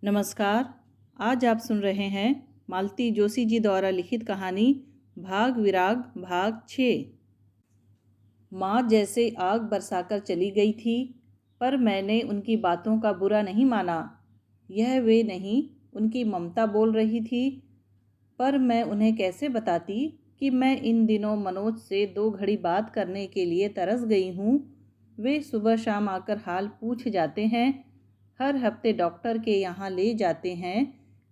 नमस्कार। आज आप सुन रहे हैं मालती जोशी जी द्वारा लिखित कहानी भाग विराग भाग 6। माँ जैसे आग बरसाकर चली गई थी, पर मैंने उनकी बातों का बुरा नहीं माना। यह वे नहीं, उनकी ममता बोल रही थी। पर मैं उन्हें कैसे बताती कि मैं इन दिनों मनोज से 2 घड़ी बात करने के लिए तरस गई हूँ। वे सुबह शाम आकर हाल पूछ जाते हैं। हर हफ्ते डॉक्टर के यहाँ ले जाते हैं।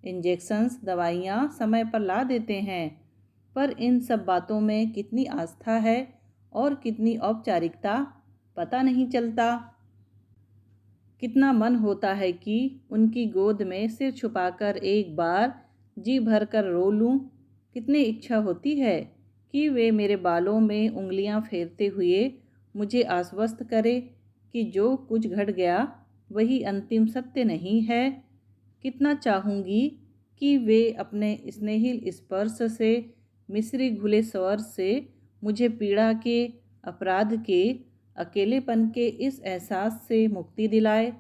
इंजेक्शन्स दवाइयाँ समय पर ला देते हैं। पर इन सब बातों में कितनी आस्था है और कितनी औपचारिकता, पता नहीं चलता। कितना मन होता है कि उनकी गोद में सिर छुपाकर एक बार जी भर कर रो लूँ। कितनी इच्छा होती है कि वे मेरे बालों में उंगलियां फेरते हुए मुझे आश्वस्त करे कि जो कुछ घट गया वही अंतिम सत्य नहीं है। कितना चाहूँगी कि वे अपने स्नेहिल स्पर्श से, मिश्री घुले स्वर से मुझे पीड़ा के, अपराध के, अकेलेपन के इस एहसास से मुक्ति दिलाए।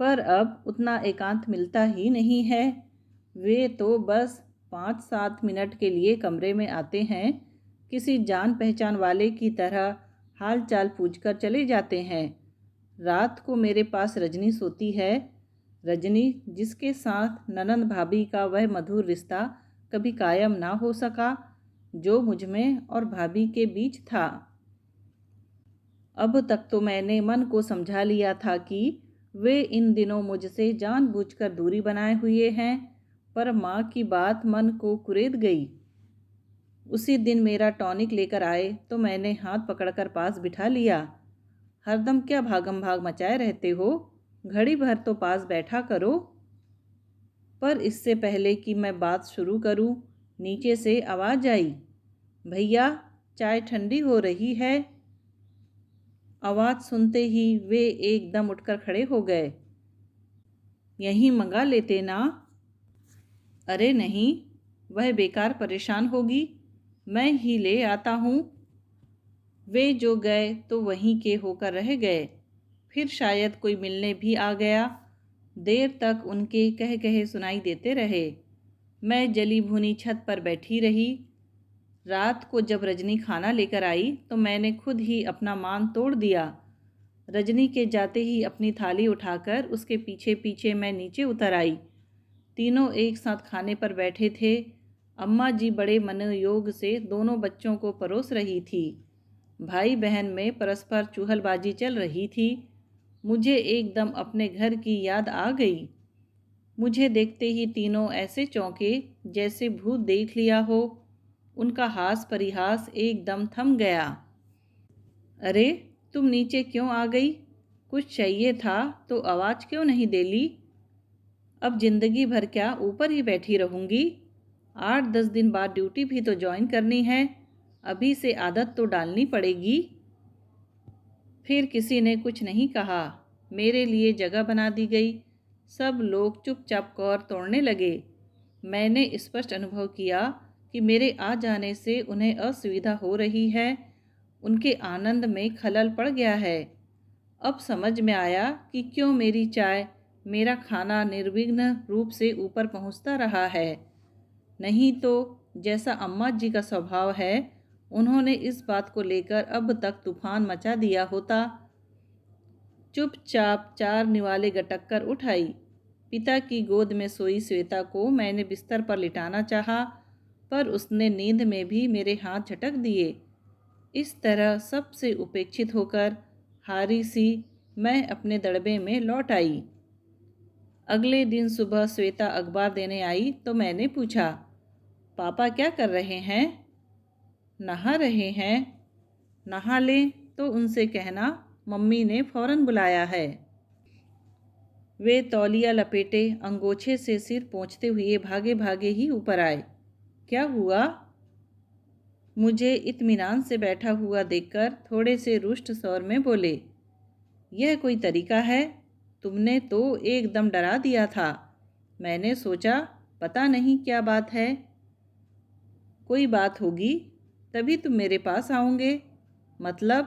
पर अब उतना एकांत मिलता ही नहीं है। वे तो बस 5-7 मिनट के लिए कमरे में आते हैं, किसी जान पहचान वाले की तरह हाल चाल पूछकर चले जाते हैं। रात को मेरे पास रजनी सोती है। रजनी जिसके साथ ननंद भाभी का वह मधुर रिश्ता कभी कायम ना हो सका जो मुझमें और भाभी के बीच था। अब तक तो मैंने मन को समझा लिया था कि वे इन दिनों मुझसे जानबूझकर दूरी बनाए हुए हैं, पर माँ की बात मन को कुरेद गई। उसी दिन मेरा टॉनिक लेकर आए तो मैंने हाथ पकड़कर पास बिठा लिया। हरदम क्या भागम भाग मचाए रहते हो, घड़ी भर तो पास बैठा करो। पर इससे पहले कि मैं बात शुरू करूं, नीचे से आवाज़ आई, भैया चाय ठंडी हो रही है। आवाज़ सुनते ही वे एकदम उठकर खड़े हो गए। यहीं मंगा लेते ना। अरे नहीं, वह बेकार परेशान होगी, मैं ही ले आता हूँ। वे जो गए तो वहीं के होकर रह गए। फिर शायद कोई मिलने भी आ गया। देर तक उनके कह कहे सुनाई देते रहे। मैं जली भुनी छत पर बैठी रही। रात को जब रजनी खाना लेकर आई तो मैंने खुद ही अपना मान तोड़ दिया। रजनी के जाते ही अपनी थाली उठाकर उसके पीछे पीछे मैं नीचे उतर आई। तीनों एक साथ खाने पर बैठे थे। अम्मा जी बड़े मनोयोग से दोनों बच्चों को परोस रही थी। भाई बहन में परस्पर चुहलबाजी चल रही थी। मुझे एकदम अपने घर की याद आ गई। मुझे देखते ही तीनों ऐसे चौंके जैसे भूत देख लिया हो। उनका हास परिहास एकदम थम गया। अरे तुम नीचे क्यों आ गई? कुछ चाहिए था तो आवाज़ क्यों नहीं दे ली? अब जिंदगी भर क्या ऊपर ही बैठी रहूँगी? 8-10 दिन बाद ड्यूटी भी तो ज्वाइन करनी है। अभी से आदत तो डालनी पड़ेगी। फिर किसी ने कुछ नहीं कहा। मेरे लिए जगह बना दी गई। सब लोग चुपचाप कौर तोड़ने लगे। मैंने स्पष्ट अनुभव किया कि मेरे आ जाने से उन्हें असुविधा हो रही है। उनके आनंद में खलल पड़ गया है। अब समझ में आया कि क्यों मेरी चाय, मेरा खाना निर्विघ्न रूप से ऊपर पहुंचता रहा है। नहीं तो जैसा अम्मा जी का स्वभाव है, उन्होंने इस बात को लेकर अब तक तूफान मचा दिया होता। चुपचाप 4 निवाले गटक कर उठ आई। पिता की गोद में सोई श्वेता को मैंने बिस्तर पर लिटाना चाहा, पर उसने नींद में भी मेरे हाथ झटक दिए। इस तरह सबसे उपेक्षित होकर हारी सी मैं अपने दड़बे में लौट आई। अगले दिन सुबह श्वेता अखबार देने आई तो मैंने पूछा, पापा क्या कर रहे हैं? नहा रहे हैं। नहा लें तो उनसे कहना मम्मी ने फ़ौरन बुलाया है। वे तौलिया लपेटे अंगोछे से सिर पोंछते हुए भागे भागे ही ऊपर आए। क्या हुआ? मुझे इत्मीनान से बैठा हुआ देखकर थोड़े से रुष्ट स्वर में बोले, यह कोई तरीका है? तुमने तो एकदम डरा दिया था। मैंने सोचा पता नहीं क्या बात है। कोई बात होगी तभी तुम मेरे पास आओगे। मतलब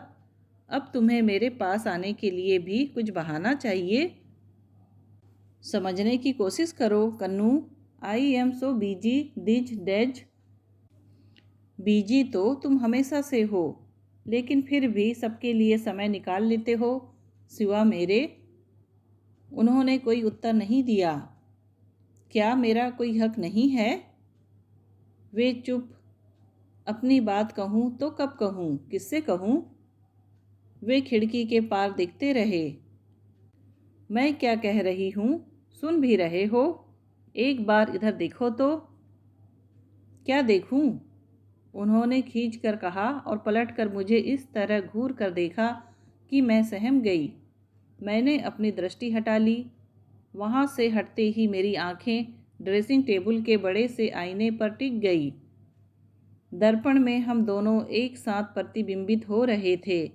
अब तुम्हें मेरे पास आने के लिए भी कुछ बहाना चाहिए। समझने की कोशिश करो Kannu. I am so busy these days. Busy तो तुम हमेशा से हो, लेकिन फिर भी सबके लिए समय निकाल लेते हो, सिवा मेरे। उन्होंने कोई उत्तर नहीं दिया। क्या मेरा कोई हक नहीं है? वे चुप। अपनी बात कहूँ तो कब कहूँ, किससे कहूँ? वे खिड़की के पार देखते रहे। मैं क्या कह रही हूँ, सुन भी रहे हो? एक बार इधर देखो तो। क्या देखूँ? उन्होंने खींच कर कहा और पलटकर मुझे इस तरह घूर कर देखा कि मैं सहम गई। मैंने अपनी दृष्टि हटा ली। वहाँ से हटते ही मेरी आंखें ड्रेसिंग टेबल के बड़े से आईने पर टिक गई। दर्पण में हम दोनों एक साथ प्रतिबिंबित हो रहे थे।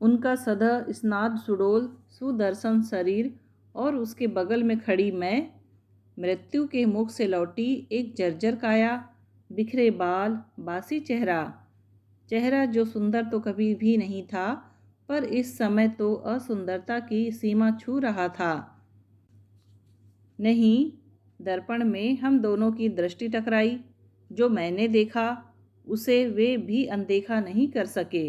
उनका सदा स्नाद सुडोल सुदर्शन शरीर और उसके बगल में खड़ी मैं, मृत्यु के मुख से लौटी एक जर्जर काया, बिखरे बाल, बासी चेहरा। चेहरा जो सुंदर तो कभी भी नहीं था, पर इस समय तो असुंदरता की सीमा छू रहा था। नहीं, दर्पण में हम दोनों की दृष्टि टकराई। जो मैंने देखा उसे वे भी अनदेखा नहीं कर सके।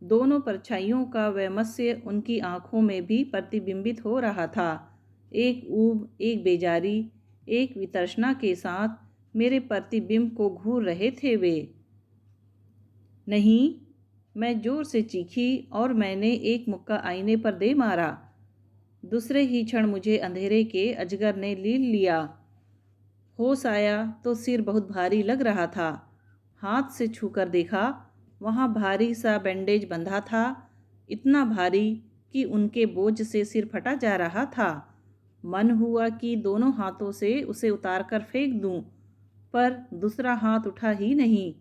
दोनों परछाइयों का वैमनस्य उनकी आंखों में भी प्रतिबिंबित हो रहा था। एक ऊब, एक बेजारी, एक वितर्षणा के साथ मेरे प्रतिबिंब को घूर रहे थे वे। नहीं, मैं जोर से चीखी और मैंने एक मुक्का आईने पर दे मारा। दूसरे ही क्षण मुझे अंधेरे के अजगर ने लील लिया। होश आया तो सिर बहुत भारी लग रहा था। हाथ से छूकर देखा, वहाँ भारी सा बैंडेज बंधा था, इतना भारी कि उनके बोझ से सिर फटा जा रहा था। मन हुआ कि दोनों हाथों से उसे उतारकर फेंक दूं, पर दूसरा हाथ उठा ही नहीं।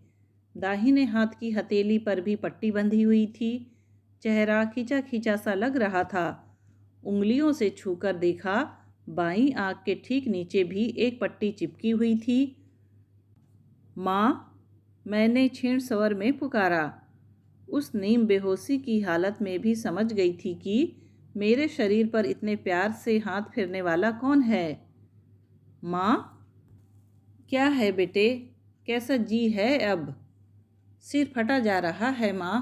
दाहिने हाथ की हथेली पर भी पट्टी बंधी हुई थी। चेहरा खींचा खींचा सा लग रहा था। उंगलियों से छूकर देखा, बाईं आंख के ठीक नीचे भी एक पट्टी चिपकी हुई थी। माँ, मैंने क्षीण स्वर में पुकारा। उस नीम बेहोशी की हालत में भी समझ गई थी कि मेरे शरीर पर इतने प्यार से हाथ फेरने वाला कौन है। माँ, क्या है बेटे, कैसा जी है अब? सिर फटा जा रहा है माँ।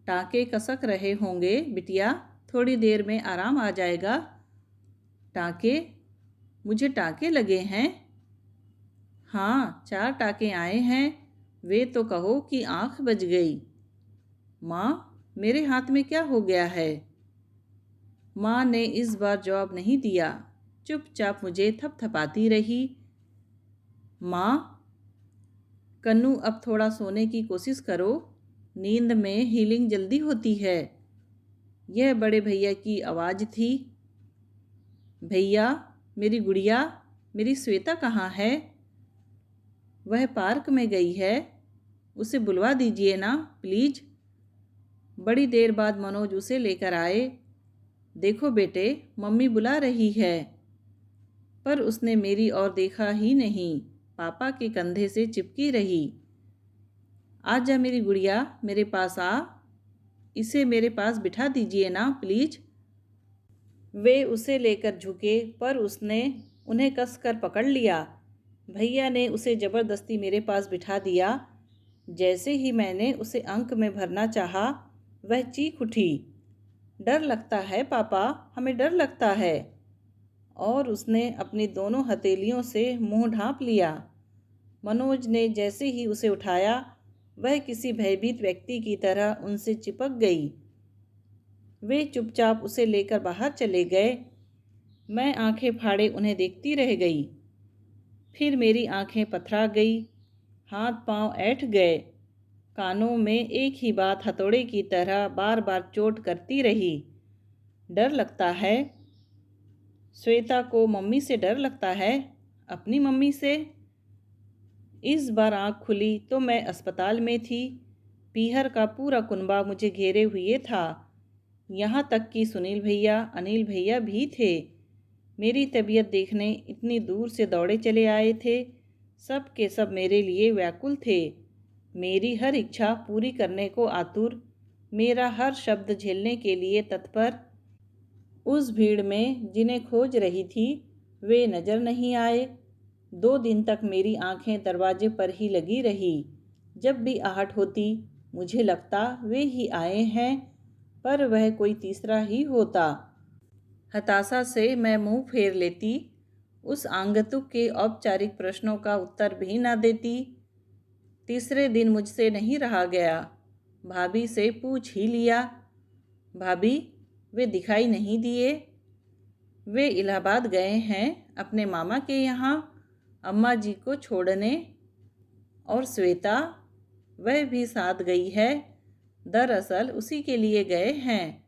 टाँके कसक रहे होंगे बिटिया, थोड़ी देर में आराम आ जाएगा। टाँके? मुझे टाँके लगे हैं? हाँ, 4 टाँके आए हैं। वे तो कहो कि आँख बज गई। माँ, मेरे हाथ में क्या हो गया है? माँ ने इस बार जवाब नहीं दिया, चुपचाप मुझे थपथपाती रही। माँ, कन्नू अब थोड़ा सोने की कोशिश करो, नींद में हीलिंग जल्दी होती है। यह बड़े भैया की आवाज़ थी। भैया, मेरी गुड़िया, मेरी श्वेता कहाँ है? वह पार्क में गई है, उसे बुलवा दीजिए ना प्लीज। बड़ी देर बाद मनोज उसे लेकर आए। देखो बेटे, मम्मी बुला रही है। पर उसने मेरी ओर देखा ही नहीं, पापा के कंधे से चिपकी रही। आ जा मेरी गुड़िया, मेरे पास आ। इसे मेरे पास बिठा दीजिए ना प्लीज। वे उसे लेकर झुके, पर उसने उन्हें कसकर पकड़ लिया। भैया ने उसे ज़बरदस्ती मेरे पास बिठा दिया। जैसे ही मैंने उसे अंक में भरना चाहा, वह चीख उठी, डर लगता है पापा, हमें डर लगता है। और उसने अपनी दोनों हथेलियों से मुंह ढांप लिया। मनोज ने जैसे ही उसे उठाया, वह किसी भयभीत व्यक्ति की तरह उनसे चिपक गई। वे चुपचाप उसे लेकर बाहर चले गए। मैं आंखें फाड़े उन्हें देखती रह गई। फिर मेरी आंखें पथरा गई, हाथ पांव ऐंठ गए। कानों में एक ही बात हथौड़े की तरह बार बार चोट करती रही। डर लगता है? श्वेता को मम्मी से डर लगता है, अपनी मम्मी से। इस बार आँख खुली तो मैं अस्पताल में थी। पीहर का पूरा कुनबा मुझे घेरे हुए था। यहाँ तक कि सुनील भैया, अनिल भैया भी थे। मेरी तबीयत देखने इतनी दूर से दौड़े चले आए थे। सब के सब मेरे लिए व्याकुल थे, मेरी हर इच्छा पूरी करने को आतुर, मेरा हर शब्द झेलने के लिए तत्पर। उस भीड़ में जिन्हें खोज रही थी वे नज़र नहीं आए। 2 दिन तक मेरी आंखें दरवाजे पर ही लगी रही। जब भी आहट होती मुझे लगता वे ही आए हैं, पर वह कोई तीसरा ही होता। हताशा से मैं मुंह फेर लेती, उस आगंतुक के औपचारिक प्रश्नों का उत्तर भी ना देती। तीसरे दिन मुझसे नहीं रहा गया। भाभी से पूछ ही लिया, भाभी वे दिखाई नहीं दिए। वे इलाहाबाद गए हैं अपने मामा के यहाँ अम्मा जी को छोड़ने। और श्वेता, वह भी साथ गई है। दरअसल उसी के लिए गए हैं।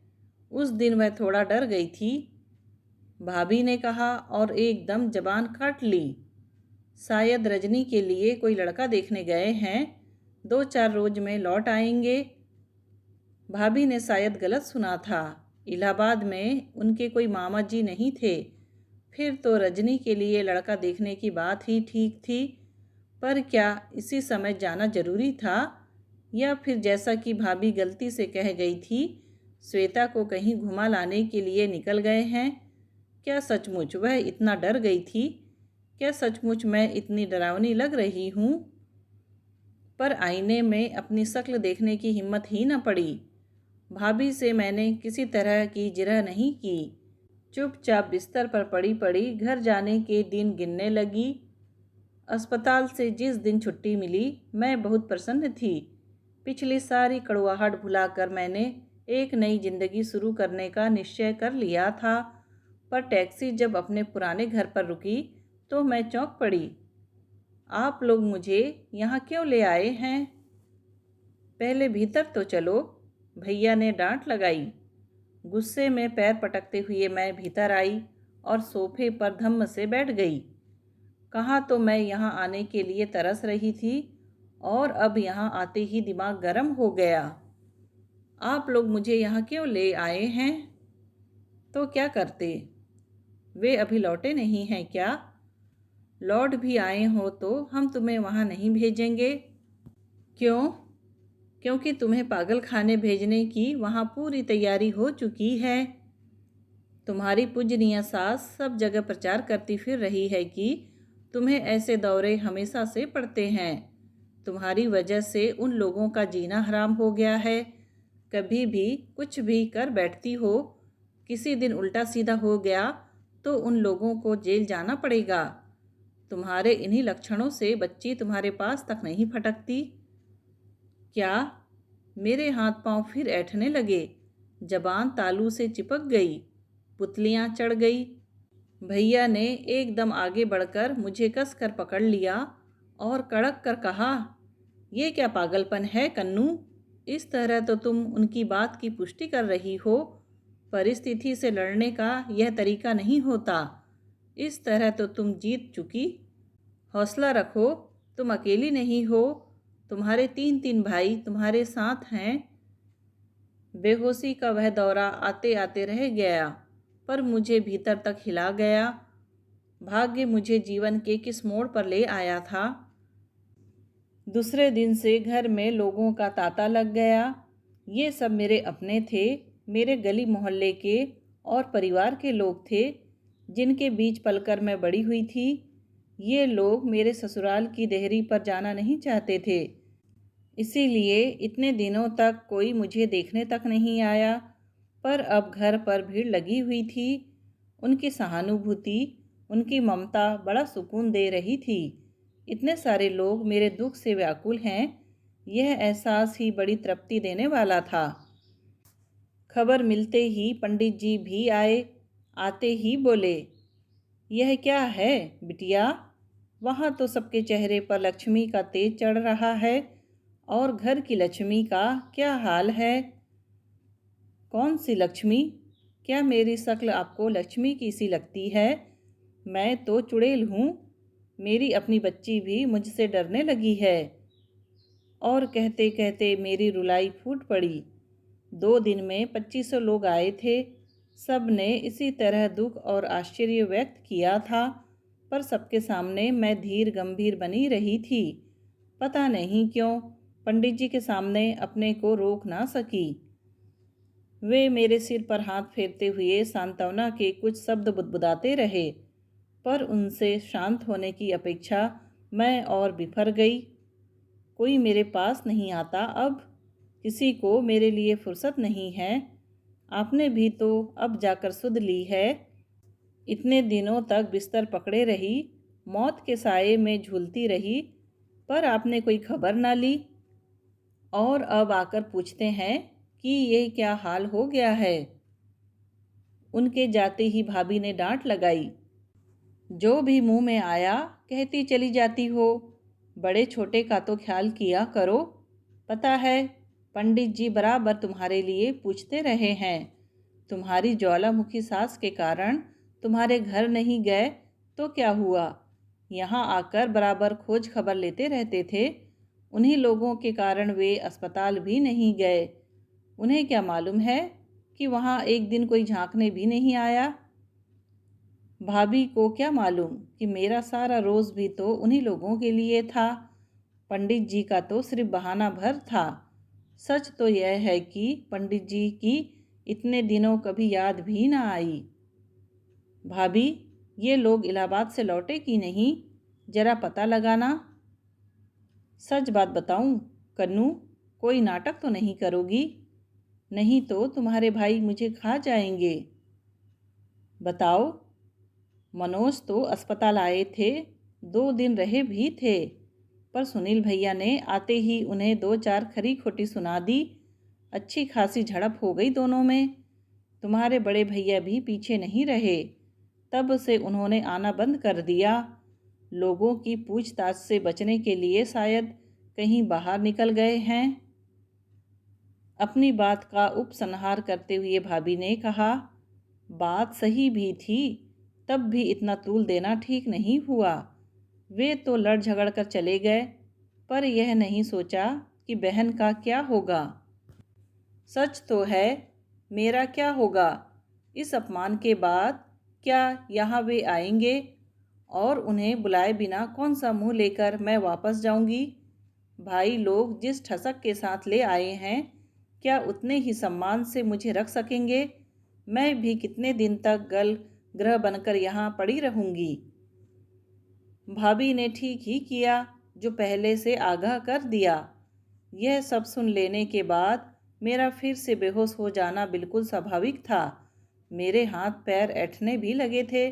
उस दिन वह थोड़ा डर गई थी, भाभी ने कहा और एकदम जबान काट ली। शायद रजनी के लिए कोई लड़का देखने गए हैं, 2-4 रोज में लौट आएंगे। भाभी ने शायद गलत सुना था। इलाहाबाद में उनके कोई मामा जी नहीं थे। फिर तो रजनी के लिए लड़का देखने की बात ही ठीक थी। पर क्या इसी समय जाना जरूरी था, या फिर जैसा कि भाभी गलती से कह गई थी, श्वेता को कहीं घुमा लाने के लिए निकल गए हैं? क्या सचमुच वह इतना डर गई थी? क्या सचमुच मैं इतनी डरावनी लग रही हूँ? पर आईने में अपनी शक्ल देखने की हिम्मत ही न पड़ी। भाभी से मैंने किसी तरह की जिरह नहीं की। चुपचाप बिस्तर पर पड़ी पड़ी घर जाने के दिन गिनने लगी। अस्पताल से जिस दिन छुट्टी मिली मैं बहुत प्रसन्न थी। पिछली सारी कड़वाहट भुलाकर मैंने एक नई जिंदगी शुरू करने का निश्चय कर लिया था। पर टैक्सी जब अपने पुराने घर पर रुकी तो मैं चौंक पड़ी। आप लोग मुझे यहाँ क्यों ले आए हैं? पहले भीतर तो चलो, भैया ने डांट लगाई। गुस्से में पैर पटकते हुए मैं भीतर आई और सोफे पर धम्म से बैठ गई। कहाँ तो मैं यहाँ आने के लिए तरस रही थी, और अब यहाँ आते ही दिमाग गर्म हो गया। आप लोग मुझे यहाँ क्यों ले आए हैं? तो क्या करते? वे अभी लौटे नहीं हैं क्या? लौट भी आए हो तो हम तुम्हें वहाँ नहीं भेजेंगे। क्यों? क्योंकि तुम्हें पागल खाने भेजने की वहाँ पूरी तैयारी हो चुकी है। तुम्हारी पूजनीय सास सब जगह प्रचार करती फिर रही है कि तुम्हें ऐसे दौरे हमेशा से पड़ते हैं। तुम्हारी वजह से उन लोगों का जीना हराम हो गया है। कभी भी कुछ भी कर बैठती हो, किसी दिन उल्टा सीधा हो गया तो उन लोगों को जेल जाना पड़ेगा। तुम्हारे इन्हीं लक्षणों से बच्ची तुम्हारे पास तक नहीं फटकती क्या? मेरे हाथ पांव फिर ऐंठने लगे। जबान तालू से चिपक गई, पुतलियां चढ़ गई। भैया ने एकदम आगे बढ़कर मुझे कस कर पकड़ लिया और कड़क कर कहा, ये क्या पागलपन है कन्नू? इस तरह तो तुम उनकी बात की पुष्टि कर रही हो। परिस्थिति से लड़ने का यह तरीका नहीं होता। इस तरह तो तुम जीत चुकी। हौसला रखो, तुम अकेली नहीं हो। तुम्हारे 3 भाई तुम्हारे साथ हैं। बेहोशी का वह दौरा आते आते रह गया, पर मुझे भीतर तक हिला गया। भाग्य मुझे जीवन के किस मोड़ पर ले आया था। दूसरे दिन से घर में लोगों का तांता लग गया। ये सब मेरे अपने थे, मेरे गली मोहल्ले के और परिवार के लोग थे, जिनके बीच पलकर मैं बड़ी हुई थी। ये लोग मेरे ससुराल की देहरी पर जाना नहीं चाहते थे, इसीलिए इतने दिनों तक कोई मुझे देखने तक नहीं आया। पर अब घर पर भीड़ लगी हुई थी। उनकी सहानुभूति, उनकी ममता बड़ा सुकून दे रही थी। इतने सारे लोग मेरे दुख से व्याकुल हैं, यह एहसास ही बड़ी तृप्ति देने वाला था। खबर मिलते ही पंडित जी भी आए। आते ही बोले, यह क्या है बिटिया? वहाँ तो सबके चेहरे पर लक्ष्मी का तेज चढ़ रहा है, और घर की लक्ष्मी का क्या हाल है? कौन सी लक्ष्मी? क्या मेरी शक्ल आपको लक्ष्मी की सी लगती है? मैं तो चुड़ैल हूँ। मेरी अपनी बच्ची भी मुझसे डरने लगी है। और कहते कहते मेरी रुलाई फूट पड़ी। 2 दिन में 2500 लोग आए थे। सब ने इसी तरह दुख और आश्चर्य व्यक्त किया था, पर सबके सामने मैं धीर गंभीर बनी रही थी। पता नहीं क्यों पंडित जी के सामने अपने को रोक ना सकी। वे मेरे सिर पर हाथ फेरते हुए सांत्वना के कुछ शब्द बुदबुदाते रहे, पर उनसे शांत होने की अपेक्षा मैं और बिफर गई। कोई मेरे पास नहीं आता अब, किसी को मेरे लिए फुर्सत नहीं है। आपने भी तो अब जाकर सुध ली है। इतने दिनों तक बिस्तर पकड़े रही, मौत के साये में झूलती रही, पर आपने कोई खबर ना ली। और अब आकर पूछते हैं कि ये क्या हाल हो गया है। उनके जाते ही भाभी ने डांट लगाई। जो भी मुंह में आया कहती चली जाती हो, बड़े छोटे का तो ख्याल किया करो। पता है, पंडित जी बराबर तुम्हारे लिए पूछते रहे हैं। तुम्हारी ज्वालामुखी सास के कारण तुम्हारे घर नहीं गए तो क्या हुआ, यहाँ आकर बराबर खोज खबर लेते रहते थे। उन्हीं लोगों के कारण वे अस्पताल भी नहीं गए। उन्हें क्या मालूम है कि वहाँ एक दिन कोई झांकने भी नहीं आया। भाभी को क्या मालूम कि मेरा सारा रोज़ भी तो उन्हीं लोगों के लिए था। पंडित जी का तो सिर्फ बहाना भर था। सच तो यह है कि पंडित जी की इतने दिनों कभी याद भी ना आई। भाभी, ये लोग इलाहाबाद से लौटे कि नहीं, जरा पता लगाना। सच बात बताऊं कन्नू, कोई नाटक तो नहीं करोगी? नहीं तो तुम्हारे भाई मुझे खा जाएंगे। बताओ। मनोज तो अस्पताल आए थे, 2 दिन रहे भी थे, पर सुनील भैया ने आते ही उन्हें 2-4 खरी खोटी सुना दी। अच्छी खासी झड़प हो गई दोनों में। तुम्हारे बड़े भैया भी पीछे नहीं रहे, तब से उन्होंने आना बंद कर दिया। लोगों की पूछताछ से बचने के लिए शायद कहीं बाहर निकल गए हैं। अपनी बात का उपसंहार करते हुए भाभी ने कहा, बात सही भी थी, तब भी इतना तूल देना ठीक नहीं हुआ। वे तो लड़ झगड़ कर चले गए, पर यह नहीं सोचा कि बहन का क्या होगा। सच तो है, मेरा क्या होगा। इस अपमान के बाद क्या यहाँ वे आएंगे, और उन्हें बुलाए बिना कौन सा मुंह लेकर मैं वापस जाऊंगी। भाई लोग जिस ठसक के साथ ले आए हैं, क्या उतने ही सम्मान से मुझे रख सकेंगे। मैं भी कितने दिन तक गल ग्रह बनकर यहाँ पड़ी रहूंगी। भाभी ने ठीक ही किया जो पहले से आगाह कर दिया। यह सब सुन लेने के बाद मेरा फिर से बेहोश हो जाना बिल्कुल स्वाभाविक था। मेरे हाथ पैर ऐंठने भी लगे थे।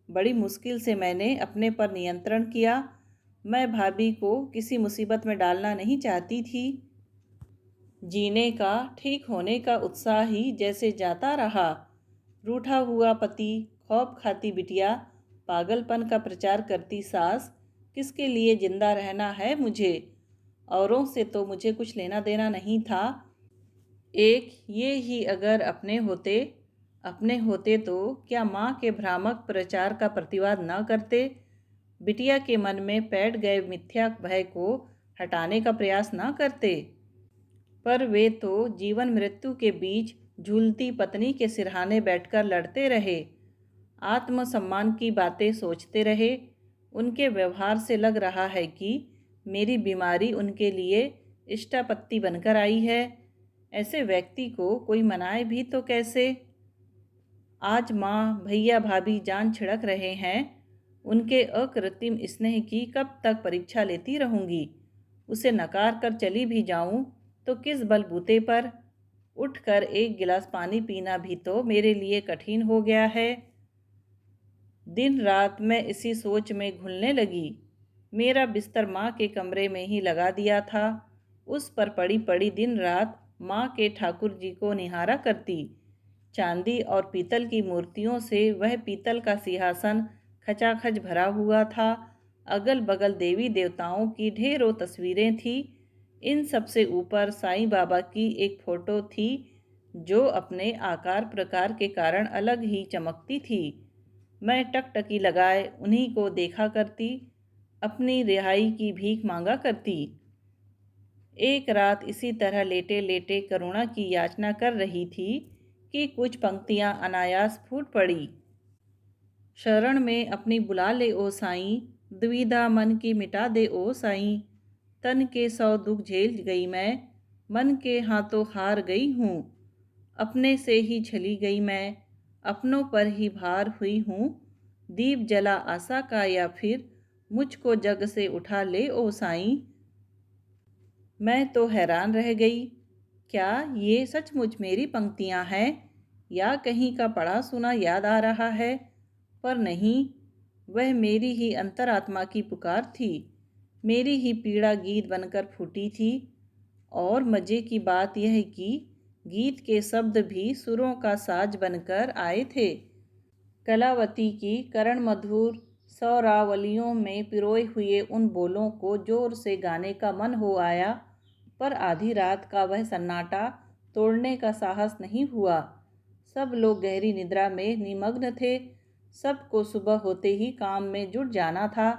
बड़ी मुश्किल से मैंने अपने पर नियंत्रण किया। मैं भाभी को किसी मुसीबत में डालना नहीं चाहती थी। जीने का, ठीक होने का उत्साह ही जैसे जाता रहा। रूठा हुआ पति, खौफ खाती बिटिया, पागलपन का प्रचार करती सास, किसके लिए जिंदा रहना है मुझे। औरों से तो मुझे कुछ लेना देना नहीं था। एक ये ही अगर अपने होते तो क्या माँ के भ्रामक प्रचार का प्रतिवाद न करते। बिटिया के मन में पैठ गए मिथ्या भय को हटाने का प्रयास न करते। पर वे तो जीवन मृत्यु के बीच झूलती पत्नी के सिरहाने बैठकर लड़ते रहे, आत्मसम्मान की बातें सोचते रहे। उनके व्यवहार से लग रहा है कि मेरी बीमारी उनके लिए इष्टापत्ति बनकर आई है। ऐसे व्यक्ति को कोई मनाए भी तो कैसे। आज माँ, भैया, भाभी जान छिड़क रहे हैं। उनके अकृत्रिम स्नेह की कब तक परीक्षा लेती रहूँगी। उसे नकार कर चली भी जाऊँ तो किस बलबूते पर। उठकर एक गिलास पानी पीना भी तो मेरे लिए कठिन हो गया है। दिन रात मैं इसी सोच में घुलने लगी। मेरा बिस्तर माँ के कमरे में ही लगा दिया था। उस पर पड़ी पड़ी दिन रात माँ के ठाकुर जी को निहारा करती। चांदी और पीतल की मूर्तियों से वह पीतल का सिंहासन खचाखच भरा हुआ था। अगल बगल देवी देवताओं की ढेरों तस्वीरें थी। इन सबसे ऊपर साईं बाबा की एक फ़ोटो थी, जो अपने आकार प्रकार के कारण अलग ही चमकती थी। मैं टकटकी लगाए उन्हीं को देखा करती, अपनी रिहाई की भीख मांगा करती। एक रात इसी तरह लेटे लेटे करुणा की याचना कर रही थी कि कुछ पंक्तियां अनायास फूट पड़ी। शरण में अपनी बुला ले ओ साईं, दुविधा मन की मिटा दे ओ साईं। तन के 100 दुख झेल गई मैं, मन के हाथों हार गई हूँ। अपने से ही छली गई मैं, अपनों पर ही भार हुई हूँ। दीप जला आशा का या फिर मुझको जग से उठा ले ओ साईं। मैं तो हैरान रह गई। क्या ये सचमुच मेरी पंक्तियाँ हैं या कहीं का पढ़ा सुना याद आ रहा है? पर नहीं, वह मेरी ही अंतरात्मा की पुकार थी, मेरी ही पीड़ा गीत बनकर फूटी थी। और मज़े की बात यह कि गीत के शब्द भी सुरों का साज बनकर आए थे। कलावती की करण मधुर स्वरावलियों में पिरोए हुए उन बोलों को जोर से गाने का मन हो आया, पर आधी रात का वह सन्नाटा तोड़ने का साहस नहीं हुआ। सब लोग गहरी निद्रा में निमग्न थे, सबको सुबह होते ही काम में जुट जाना था।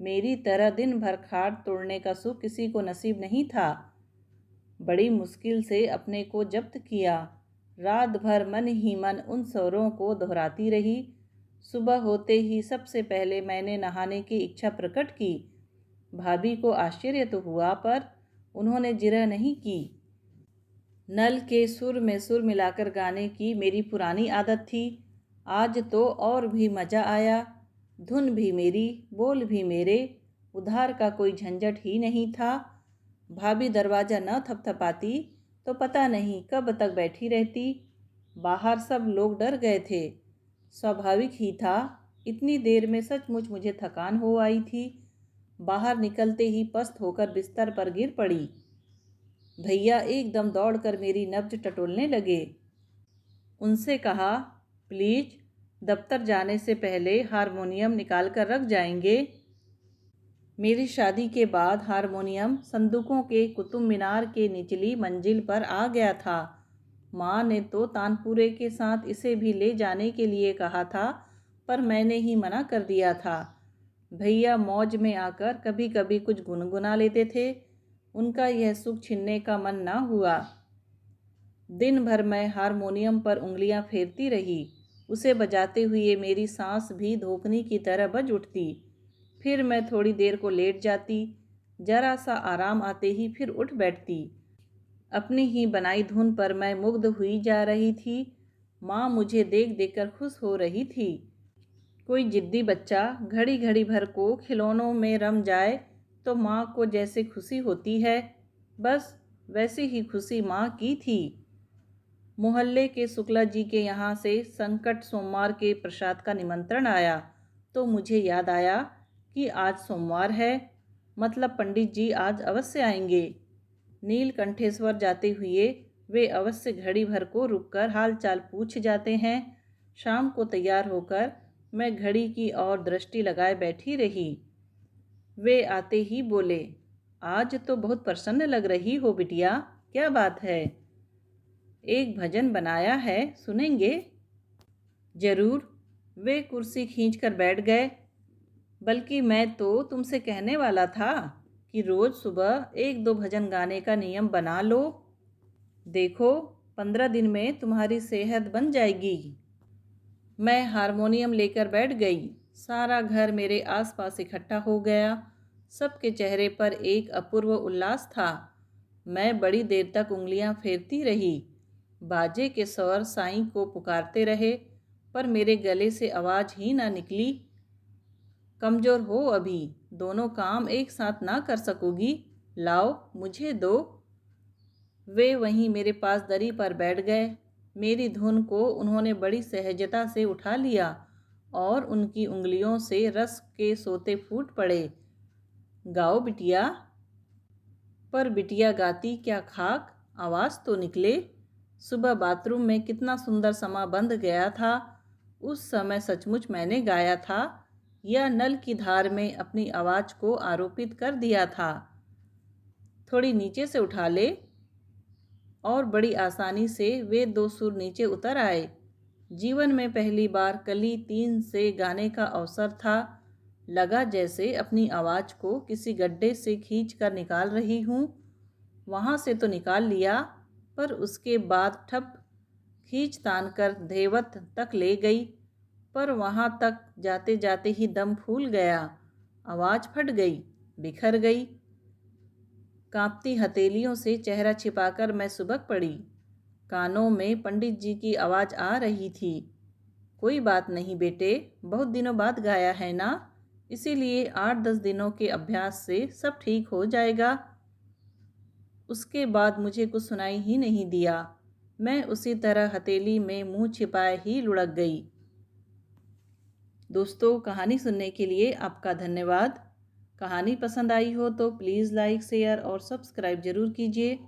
मेरी तरह दिन भर खाट तोड़ने का सुख किसी को नसीब नहीं था। बड़ी मुश्किल से अपने को जब्त किया, रात भर मन ही मन उन स्वरों को दोहराती रही। सुबह होते ही सबसे पहले मैंने नहाने की इच्छा प्रकट की। भाभी को आश्चर्य तो हुआ, पर उन्होंने जिरह नहीं की। नल के सुर में सुर मिलाकर गाने की मेरी पुरानी आदत थी। आज तो और भी मज़ा आया। धुन भी मेरी, बोल भी मेरे, उधार का कोई झंझट ही नहीं था। भाभी दरवाज़ा न थपथपाती तो पता नहीं कब तक बैठी रहती। बाहर सब लोग डर गए थे। स्वाभाविक ही था, इतनी देर में सचमुच मुझे थकान हो आई थी। बाहर निकलते ही पस्त होकर बिस्तर पर गिर पड़ी। भैया एकदम दौड़कर मेरी नब्ज टटोलने लगे। उनसे कहा, प्लीज दफ्तर जाने से पहले हारमोनियम निकाल कर रख जाएंगे। मेरी शादी के बाद हारमोनियम संदूकों के कुतुब मीनार के निचली मंजिल पर आ गया था। माँ ने तो तानपुरे के साथ इसे भी ले जाने के लिए कहा था, पर मैंने ही मना कर दिया था। भैया मौज में आकर कभी कभी कुछ गुनगुना लेते थे। उनका यह सुख छीनने का मन ना हुआ। दिन भर मैं हारमोनियम पर उंगलियां फेरती रही। उसे बजाते हुए मेरी सांस भी धोखनी की तरह बज उठती। फिर मैं थोड़ी देर को लेट जाती, जरा सा आराम आते ही फिर उठ बैठती। अपनी ही बनाई धुन पर मैं मुग्ध हुई जा रही थी। माँ मुझे देख देख कर खुश हो रही थी। कोई जिद्दी बच्चा घड़ी घड़ी भर को खिलौनों में रम जाए तो माँ को जैसे खुशी होती है, बस वैसी ही खुशी माँ की थी। मोहल्ले के शुक्ला जी के यहाँ से संकट सोमवार के प्रसाद का निमंत्रण आया, तो मुझे याद आया कि आज सोमवार है, मतलब पंडित जी आज अवश्य आएंगे। नीलकंठेश्वर जाते हुए वे अवश्य घड़ी भर को रुककर हाल चाल पूछ जाते हैं। शाम को तैयार होकर मैं घड़ी की ओर दृष्टि लगाए बैठी रही। वे आते ही बोले, आज तो बहुत प्रसन्न लग रही हो बिटिया, क्या बात है? एक भजन बनाया है, सुनेंगे? जरूर। वे कुर्सी खींचकर बैठ गए। बल्कि मैं तो तुमसे कहने वाला था कि रोज सुबह एक दो भजन गाने का नियम बना लो। देखो, 15 दिन में तुम्हारी सेहत बन जाएगी। मैं हारमोनियम लेकर बैठ गई। सारा घर मेरे आसपास इकट्ठा हो गया। सबके चेहरे पर एक अपूर्व उल्लास था। मैं बड़ी देर तक उंगलियां फेरती रही। बाजे के स्वर साईं को पुकारते रहे, पर मेरे गले से आवाज़ ही ना निकली। कमज़ोर हो अभी, दोनों काम एक साथ ना कर सकोगी, लाओ मुझे दो। वे वहीं मेरे पास दरी पर बैठ गए। मेरी धुन को उन्होंने बड़ी सहजता से उठा लिया और उनकी उंगलियों से रस के सोते फूट पड़े। गाओ बिटिया। पर बिटिया गाती क्या खाक, आवाज़ तो निकले। सुबह बाथरूम में कितना सुंदर समा बंध गया था। उस समय सचमुच मैंने गाया था या नल की धार में अपनी आवाज़ को आरोपित कर दिया था? थोड़ी नीचे से उठा ले। और बड़ी आसानी से वे दो सुर नीचे उतर आए। जीवन में पहली बार कली तीन से गाने का अवसर था। लगा जैसे अपनी आवाज़ को किसी गड्ढे से खींच कर निकाल रही हूँ। वहाँ से तो निकाल लिया, पर उसके बाद ठप खींच तान कर धेवत तक ले गई। पर वहाँ तक जाते जाते ही दम फूल गया, आवाज़ फट गई, बिखर गई। कांपती हथेलियों से चेहरा छिपाकर मैं सुबक पड़ी। कानों में पंडित जी की आवाज़ आ रही थी। कोई बात नहीं बेटे, बहुत दिनों बाद गाया है ना, इसीलिए 8-10 दिनों के अभ्यास से सब ठीक हो जाएगा। उसके बाद मुझे कुछ सुनाई ही नहीं दिया। मैं उसी तरह हथेली में मुंह छिपाए ही लुढ़क गई। दोस्तों, कहानी सुनने के लिए आपका धन्यवाद। कहानी पसंद आई हो तो प्लीज़ लाइक, शेयर और सब्सक्राइब ज़रूर कीजिए।